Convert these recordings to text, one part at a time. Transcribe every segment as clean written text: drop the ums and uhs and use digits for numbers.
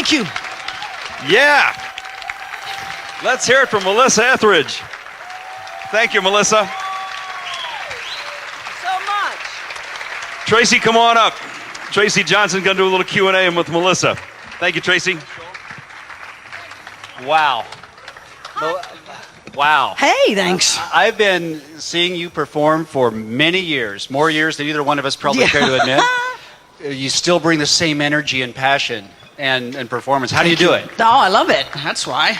Thank you. Yeah. Let's hear it from Melissa Etheridge. Thank you, Melissa. So much. Tracy, come on up. Tracy Johnson going to do a little Q&A with Melissa. Thank you, Tracy. Wow. Wow. Hey, thanks. I've been seeing you perform for many years, more years than either one of us probably care to admit. You still bring the same energy and passion and performance. How do you do it? Oh, I love it. That's why.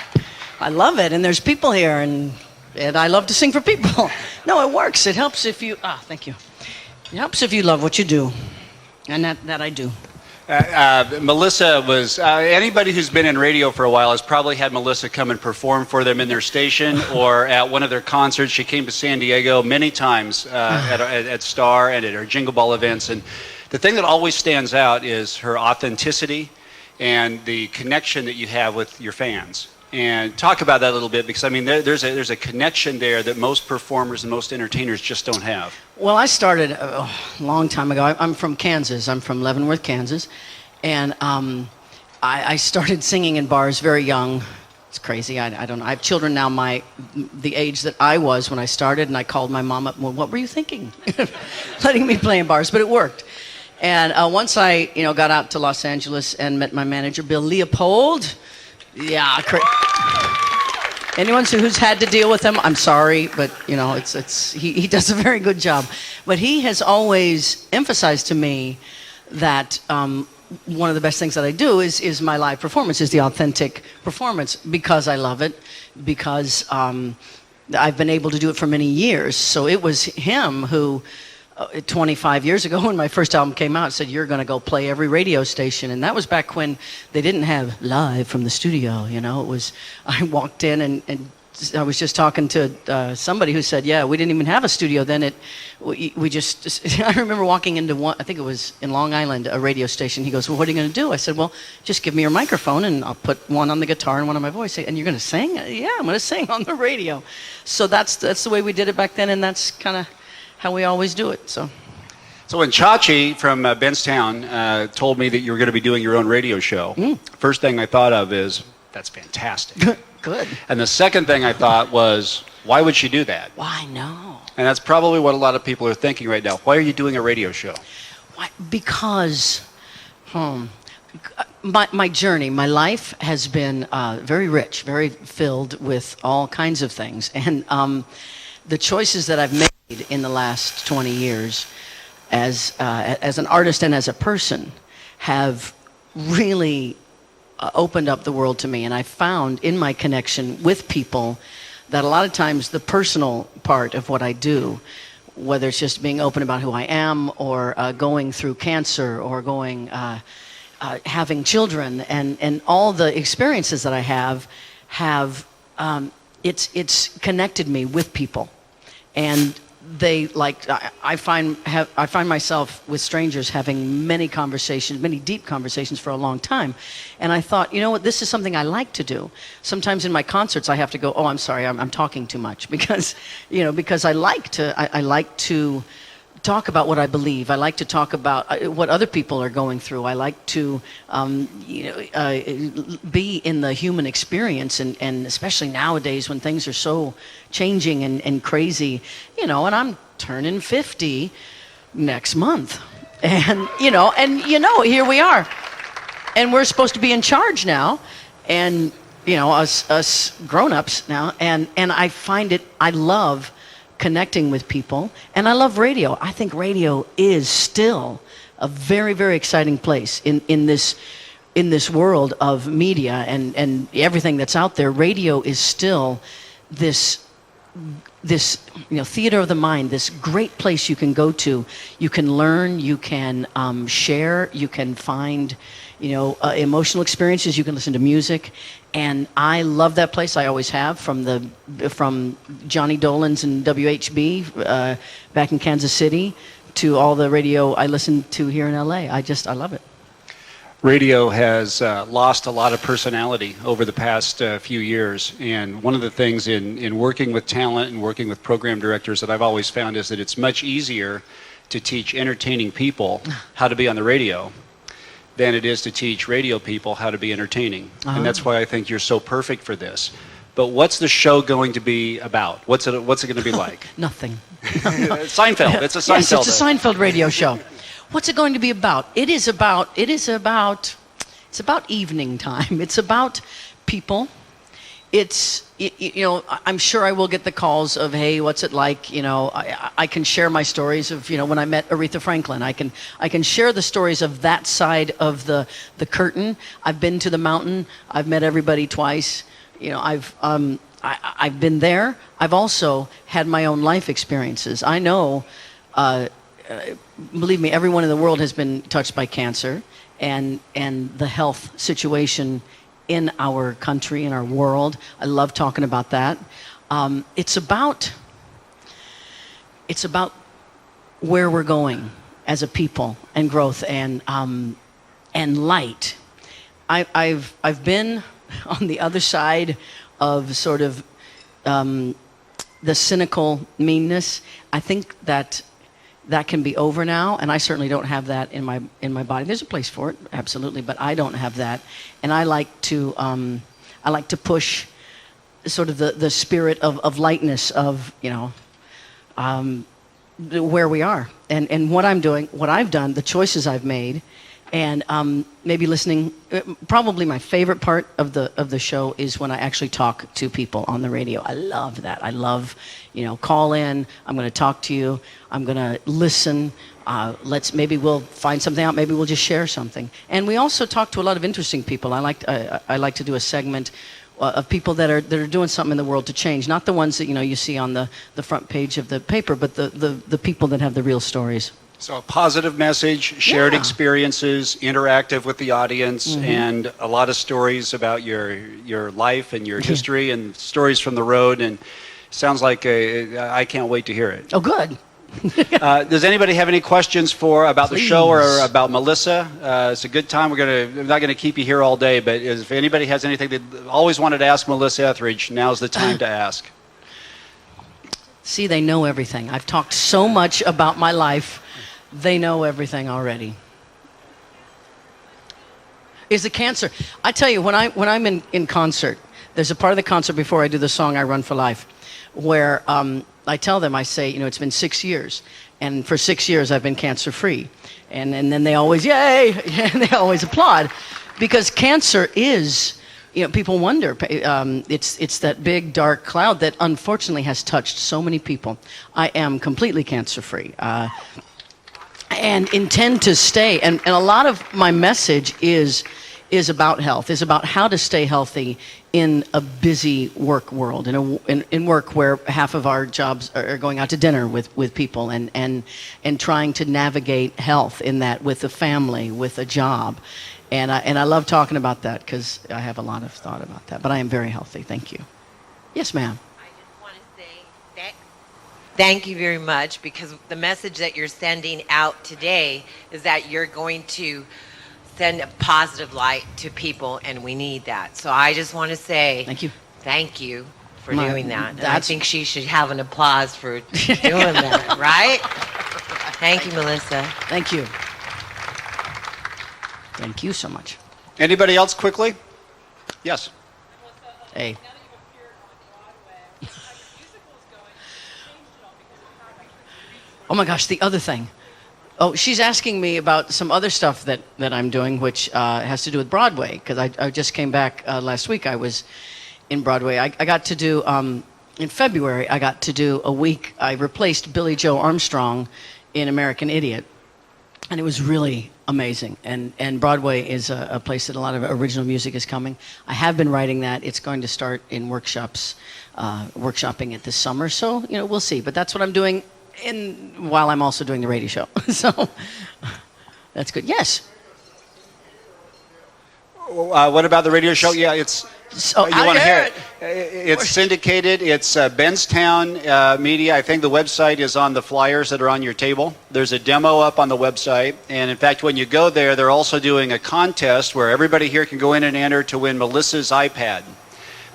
I love it. And there's people here, and I love to sing for people. No, it works. It helps if you... thank you. It helps if you love what you do. And that I do. Melissa was... anybody who's been in radio for a while has probably had Melissa come and perform for them in their station or at one of their concerts. She came to San Diego many times at Star and at her Jingle Ball events. And the thing that always stands out is her authenticity and the connection that you have with your fans. And talk about that a little bit, because I mean there's a connection there that most performers and most entertainers just don't have. Well, I started a long time ago. I'm from Kansas. I'm from Leavenworth, Kansas. And I started singing in bars very young. It's crazy. I don't know. I have children now the age that I was when I started, and I called my mom up, well, what were you thinking? Letting me play in bars, but it worked. And once I got out to Los Angeles and met my manager, Bill Leopold. Yeah, anyone who's had to deal with him, I'm sorry, but he does a very good job. But he has always emphasized to me that one of the best things that I do is my live performance, is the authentic performance, because I love it, because I've been able to do it for many years. So it was him who 25 years ago when my first album came out said, you're going to go play every radio station. And that was back when they didn't have live from the studio. It was, I walked in and I was just talking to somebody who said, yeah, we didn't even have a studio then. We just I remember walking into one, I think it was in Long Island, a radio station. He goes, well, what are you going to do? I said, well, just give me your microphone and I'll put one on the guitar and one on my voice. And you're going to sing? Yeah, I'm going to sing on the radio. So that's the way we did it back then, and that's kind of how we always do it. So when Chachi from Benstown told me that you were going to be doing your own radio show, first thing I thought of is, that's fantastic. Good. And the second thing I thought was, why would she do that? Why, no. And that's probably what a lot of people are thinking right now. Why are you doing a radio show? Why? Because my journey, my life has been very rich, very filled with all kinds of things. And the choices that I've made in the last 20 years as an artist and as a person have really opened up the world to me. And I found in my connection with people that a lot of times the personal part of what I do, whether it's just being open about who I am, or going through cancer, or having children, and all the experiences that I have it's connected me with people. And they I find myself with strangers having many deep conversations for a long time. And I thought, you know what, this is something I like to do. Sometimes in my concerts I have to go, oh, I'm sorry, I'm talking too much, because I like to talk about what I believe. I like to talk about what other people are going through. I like to be in the human experience, and especially nowadays when things are so changing and crazy, and I'm turning 50 next month, and here we are, and we're supposed to be in charge now, and us grown-ups now, and I love connecting with people, and I love radio. I think radio is still a very, very exciting place in this world of media and everything that's out there. Radio is still this theater of the mind, this great place you can go to. You can learn, you can share, you can find emotional experiences, you can listen to music. And I love that place. I always have, from Johnny Dolan's and WHB back in Kansas City to all the radio I listen to here in LA. I love it. Radio has lost a lot of personality over the past few years, and one of the things in working with talent and working with program directors that I've always found is that it's much easier to teach entertaining people how to be on the radio than it is to teach radio people how to be entertaining. And that's why I think you're so perfect for this. But what's the show going to be about? What's it going to be like? Nothing. Seinfeld. It's a Seinfeld. Yes, it's a Seinfeld radio show. What's it going to be about? It's about evening time. It's about people. I'm sure I will get the calls of, hey, what's it like? I can share my stories of, when I met Aretha Franklin. I can share the stories of that side of the curtain. I've been to the mountain. I've met everybody twice. I've been there. I've also had my own life experiences. I know, believe me, everyone in the world has been touched by cancer and the health situation in our country, in our world. I love talking about that. It's about where we're going as a people and growth and light. I've been on the other side of sort of the cynical meanness. I think that can be over now, and I certainly don't have that in my body. There's a place for it, absolutely, but I don't have that. And I like to push sort of the spirit of lightness of where we are and what I'm doing, what I've done, the choices I've made, and maybe listening. Probably my favorite part of the show is when I actually talk to people on the radio. I love that. I love, call in. I'm going to talk to you. I'm going to listen. Maybe we'll find something out. Maybe we'll just share something. And we also talk to a lot of interesting people. I like to do a segment of people that are doing something in the world to change. Not the ones that you see on the front page of the paper, but the people that have the real stories. So a positive message, shared experiences, interactive with the audience, and a lot of stories about your life and your history and stories from the road. And sounds like I can't wait to hear it. Oh, good. Does anybody have any questions about the show or about Melissa? It's a good time. I'm not gonna keep you here all day, but if anybody has anything they always wanted to ask Melissa Etheridge, now's the time to ask. See, they know everything. I've talked so much about my life. They know everything already. Is the cancer? I tell you, when I'm in concert, there's a part of the concert before I do the song "I Run for Life," where I tell them, I say, it's been 6 years, and for 6 years I've been cancer free, and then they always yay, and they always applaud, because cancer is. People wonder. It's that big dark cloud that unfortunately has touched so many people. I am completely cancer free. And intend to stay. And a lot of my message is about health, is about how to stay healthy in a busy work world, in work where half of our jobs are going out to dinner with people and trying to navigate health in that with a family, with a job. And I love talking about that because I have a lot of thought about that. But I am very healthy. Thank you. Yes, ma'am. Thank you very much, because the message that you're sending out today is that you're going to send a positive light to people, and we need that. So I just want to say thank you for doing that. And I think she should have an applause for doing that, right? Thank you, Melissa. Thank you. Thank you so much. Anybody else quickly? Yes. Hey. Oh my gosh, the other thing. Oh, she's asking me about some other stuff that I'm doing, which has to do with Broadway, because I just came back last week. I was in Broadway. I got to do, in February, I got to do a week. I replaced Billy Joe Armstrong in American Idiot, and it was really amazing. And Broadway is a place that a lot of original music is coming. I have been writing that. It's going to start in workshopping it this summer, so we'll see. But that's what I'm doing while I'm also doing the radio show. So that's good. Yes. What about the radio show? Yeah, it's. So you want to hear it? It's syndicated. It's Benstown Media. I think the website is on the flyers that are on your table. There's a demo up on the website. And in fact, when you go there, they're also doing a contest where everybody here can go in and enter to win Melissa's iPad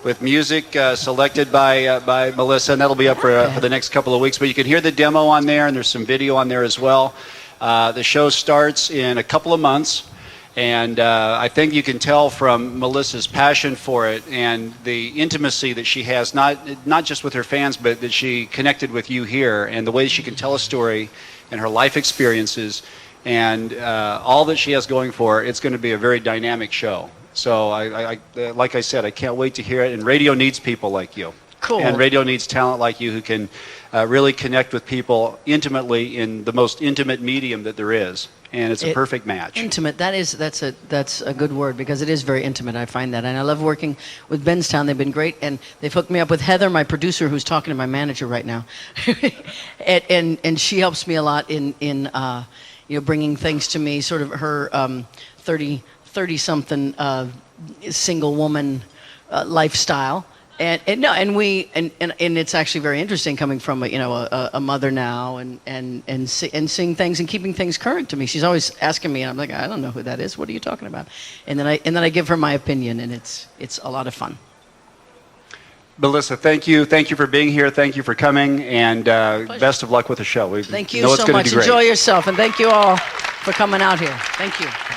with music selected by Melissa. And that'll be up for the next couple of weeks. But you can hear the demo on there, and there's some video on there as well. The show starts in a couple of months. And I think you can tell from Melissa's passion for it and the intimacy that she has, not just with her fans, but that she connected with you here, and the way she can tell a story and her life experiences and all that she has going for her. It's going to be a very dynamic show. So like I said, I can't wait to hear it. And radio needs people like you. Cool. And radio needs talent like you who can really connect with people intimately in the most intimate medium that there is. And it's a perfect match. Intimate. That's a good word, because it is very intimate. I find that, and I love working with Benstown. They've been great, and they've hooked me up with Heather, my producer, who's talking to my manager right now, and she helps me a lot in bringing things to me. Sort of her 30-something single woman lifestyle. And it's actually very interesting coming from a mother now and seeing things and keeping things current to me. She's always asking me, and I'm like, I don't know who that is. What are you talking about? And then I give her my opinion, and it's a lot of fun. Melissa, thank you for being here. Thank you for coming, and best of luck with the show. Thank you so much. Enjoy yourself, and thank you all for coming out here. Thank you.